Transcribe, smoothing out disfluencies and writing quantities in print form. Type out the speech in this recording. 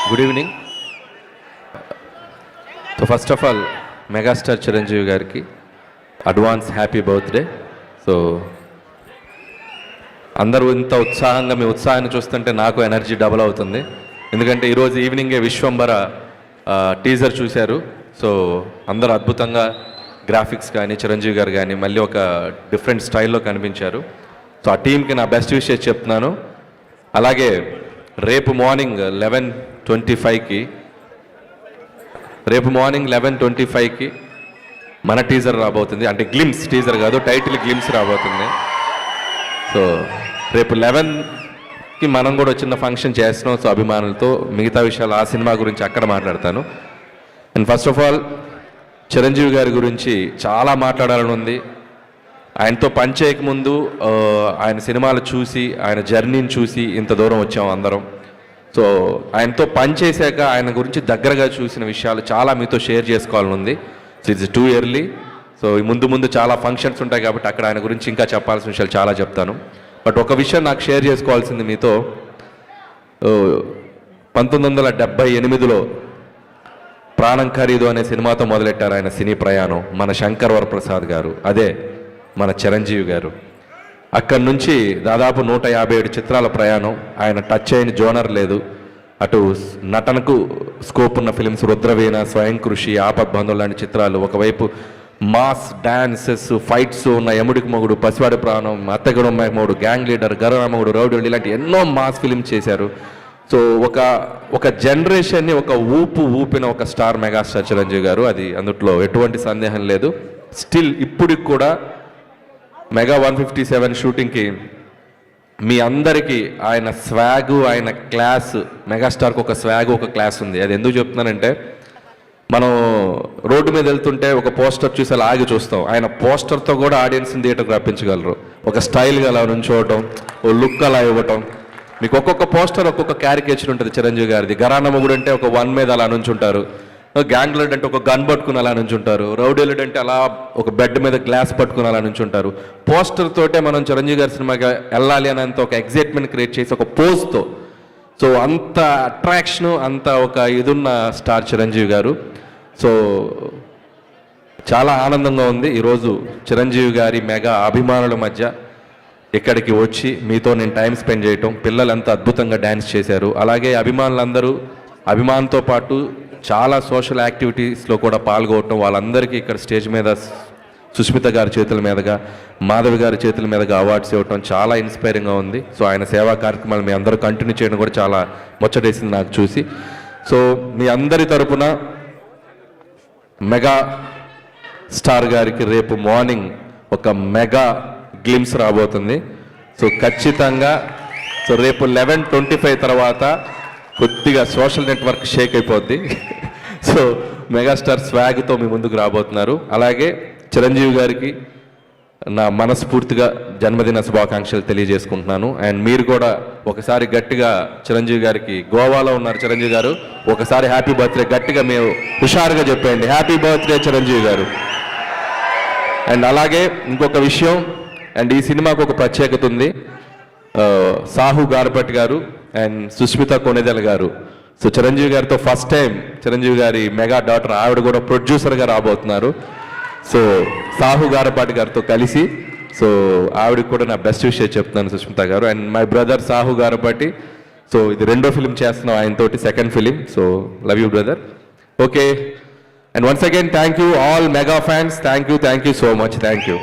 Good evening. So first of all megastar Chiranjeevi గారికి advance happy birthday. So అందరూ ఇంత ఉత్సాహంగా మీ ఉత్సాహాన్ని చూస్తుంటే నాకు ఎనర్జీ డబుల్ అవుతుంది. ఎందుకంటే ఈరోజు ఈవినింగే విశ్వంబర టీజర్ చూశారు. సో అందరూ అద్భుతంగా గ్రాఫిక్స్ కానీ చిరంజీవి గారు కానీ మళ్ళీ ఒక డిఫరెంట్ స్టైల్లో కనిపించారు. సో ఆ టీంకి నా బెస్ట్ విషెస్ చెప్తున్నాను. అలాగే రేపు మార్నింగ్ 11:25కి మన టీజర్ రాబోతుంది. అంటే గ్లిమ్స్ టీజర్ కాదు, టైటిల్ గ్లిమ్స్ రాబోతుంది. సో రేపు 11కి మనం కూడా చిన్న ఫంక్షన్ చేస్తున్నాం. సో అభిమానులతో మిగతా విషయాలు ఆ సినిమా గురించి అక్కడ మాట్లాడతాను. And first of all Chiranjeevi గారి గురించి చాలా మాట్లాడాలని ఉంది. ఆయనతో పనిచేయకముందు ఆయన సినిమాలు చూసి ఆయన జర్నీని చూసి ఇంత దూరం వచ్చాం అందరం. సో ఆయనతో పనిచేశాక ఆయన గురించి దగ్గరగా చూసిన విషయాలు చాలా మీతో షేర్ చేసుకోవాలని ఉంది. So it's too early. So ముందు చాలా ఫంక్షన్స్ ఉంటాయి కాబట్టి అక్కడ ఆయన గురించి ఇంకా చెప్పాల్సిన విషయాలు చాలా చెప్తాను. బట్ ఒక విషయం నాకు షేర్ చేసుకోవాల్సింది మీతో. 1978లో ప్రాణం ఖరీదు అనే సినిమాతో మొదలెట్టారు ఆయన సినీ ప్రయాణం మన శంకర్ వరప్రసాద్ గారు, అదే మన చిరంజీవి గారు. అక్కడి నుంచి దాదాపు 157 చిత్రాల ప్రయాణం. ఆయన టచ్ అయిన జోనర్ లేదు. అటు నటనకు స్కోప్ ఉన్న ఫిలిమ్స్ రుద్రవీణ, స్వయం కృషి, ఆపద్బంధువులు లాంటి చిత్రాలు, ఒకవైపు మాస్ డాన్సెస్ ఫైట్స్ ఉన్న యముడికి మొగుడు, పసివాడి ప్రాణం, అత్తగడు మొగుడు, గ్యాంగ్ లీడర్, గరరామగుడు, రౌడీ ఇలాంటి ఎన్నో మాస్ ఫిలిమ్స్ చేశారు. సో ఒక జనరేషన్ని ఒక ఊపిన ఒక స్టార్ మెగాస్టార్ చిరంజీవి గారు. అది అందుట్లో ఎటువంటి సందేహం లేదు. స్టిల్ ఇప్పటికి కూడా మెగా 157 షూటింగ్కి మీ అందరికీ ఆయన స్వాగు, ఆయన క్లాస్, మెగాస్టార్కి ఒక స్వాగు, ఒక క్లాస్ ఉంది. అది ఎందుకు చెప్తున్నానంటే, మనం రోడ్డు మీద వెళ్తుంటే ఒక పోస్టర్ చూసి అలా ఆగి చూస్తాం. ఆయన పోస్టర్తో కూడా ఆడియన్స్ని థియేటర్కి రప్పించగలరు. ఒక స్టైల్గా అలా నుంచోవటం, ఓ లుక్ అలా ఇవ్వటం. మీకు ఒక్కొక్క పోస్టర్ ఒక్కొక్క క్యారికేచర్ ఉంటుంది చిరంజీవి గారిది. గరానా మొగుడు అంటే ఒక వన్ మీద అలా నుంచుంటారు, గ్యాంగ్ లీడర్ అంటే ఒక గన్ పట్టుకుని అలా నుంచుంటారు, రౌడీ లీడర్ అంటే అలా ఒక బెడ్ మీద గ్లాస్ పట్టుకుని అలా నుంచుంటారు. పోస్టర్ తోటే మనం చిరంజీవి గారి సినిమాకి వెళ్ళాలి అనేంత ఒక ఎగ్జైట్మెంట్ క్రియేట్ చేసి ఒక పోజ్తో, సో అంత అట్రాక్షను, అంత ఒక ఇదున్న స్టార్ చిరంజీవి గారు. సో చాలా ఆనందంగా ఉంది ఈరోజు చిరంజీవి గారి మెగా అభిమానుల మధ్య ఇక్కడికి వచ్చి మీతో నేను టైం స్పెండ్ చేయటం. పిల్లలంతా అద్భుతంగా డ్యాన్స్ చేశారు. అలాగే అభిమానంతో పాటు చాలా సోషల్ యాక్టివిటీస్లో కూడా పాల్గొనటం. వాళ్ళందరికీ ఇక్కడ స్టేజ్ మీద సుష్మిత గారి చేతుల మీదుగా, మాధవి గారి చేతుల మీదుగా అవార్డ్స్ ఇవ్వటం చాలా ఇన్స్పైరింగ్గా ఉంది. సో ఆయన సేవా కార్యక్రమాలు మీ అందరూ కంటిన్యూ చేయడం కూడా చాలా ముచ్చటేసింది నాకు చూసి. సో మీ అందరి తరపున మెగా స్టార్ గారికి రేపు మార్నింగ్ ఒక మెగా గ్లిమ్స్ రాబోతుంది. సో ఖచ్చితంగా సో రేపు 11:25 తర్వాత కొద్దిగా సోషల్ నెట్వర్క్ షేక్ అయిపోద్ది. సో మెగాస్టార్ స్వాగ్తో మీ ముందుకు రాబోతున్నారు. అలాగే చిరంజీవి గారికి నా మనస్ఫూర్తిగా జన్మదిన శుభాకాంక్షలు తెలియజేసుకుంటున్నాను. అండ్ మీరు కూడా ఒకసారి గట్టిగా చిరంజీవి గారికి, గోవాలో ఉన్నారు చిరంజీవి గారు, ఒకసారి హ్యాపీ బర్త్డే గట్టిగా మీరు హుషారుగా చెప్పండి, హ్యాపీ బర్త్డే చిరంజీవి గారు. అండ్ అలాగే ఇంకొక విషయం, అండ్ ఈ సినిమాకు ఒక ప్రత్యేకత ఉంది. సాహు గారపట్టి గారు అండ్ సుష్మిత కొణిదెల గారు, సో చిరంజీవి గారితో ఫస్ట్ టైం చిరంజీవి గారి మెగా డాటర్ ఆవిడ కూడా ప్రొడ్యూసర్గా రాబోతున్నారు. సో సాహు గారపాటి గారితో కలిసి, సో ఆవిడకి కూడా నా బెస్ట్ విషయం చెప్తున్నాను సుష్మిత గారు. And my brother Sahu Garapati, so ఇది 2వ ఫిలిం చేస్తున్నాం ఆయనతోటి, 2nd film. So love you brother. Okay, and once again thank you all mega fans. Thank you so much. Thank you.